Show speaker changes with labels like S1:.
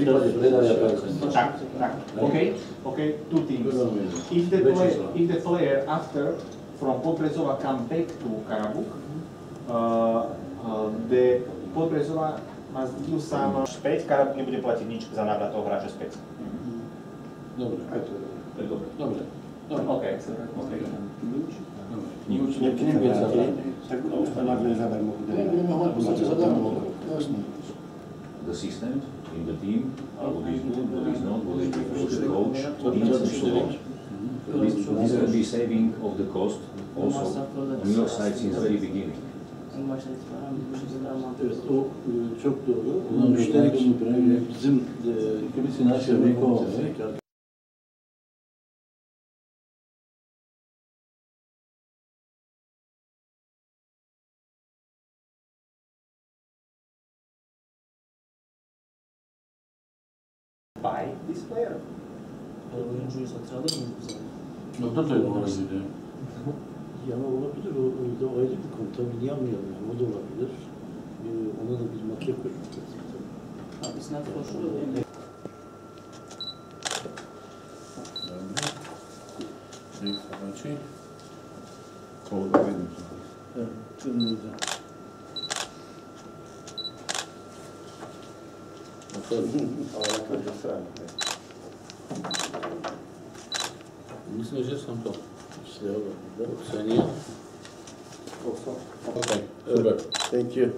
S1: prípade predania
S2: Tak. Okay, two things. If the player after from Podbrezova come back to Karabukh, the Podbrezova must give some späť, Karabukh nebude platiť nič za návrat toho hráča späť.
S1: Dobre. Dobre.
S2: Okay.
S3: The system in the team, what is good, what is not, what is good for the coach, teams and so on. This will be saving of the cost also on your side since the very beginning.
S1: Evet, o çok doğru. Buna müşterek bizim ülkemiz finansal bir konu olarak
S2: Buy this player.
S4: Oyuncuyu satın alır mıyız bu zaman?
S1: nokta da olabilir.
S5: Yani olabilir, o da ayrı bir konu. Tabii niye anlayalım yani, o da olabilir. Ona da bir maket koymak lazım.
S4: It's not for sure.
S5: Myślę, że są to saniye. Okay, super. Thank you.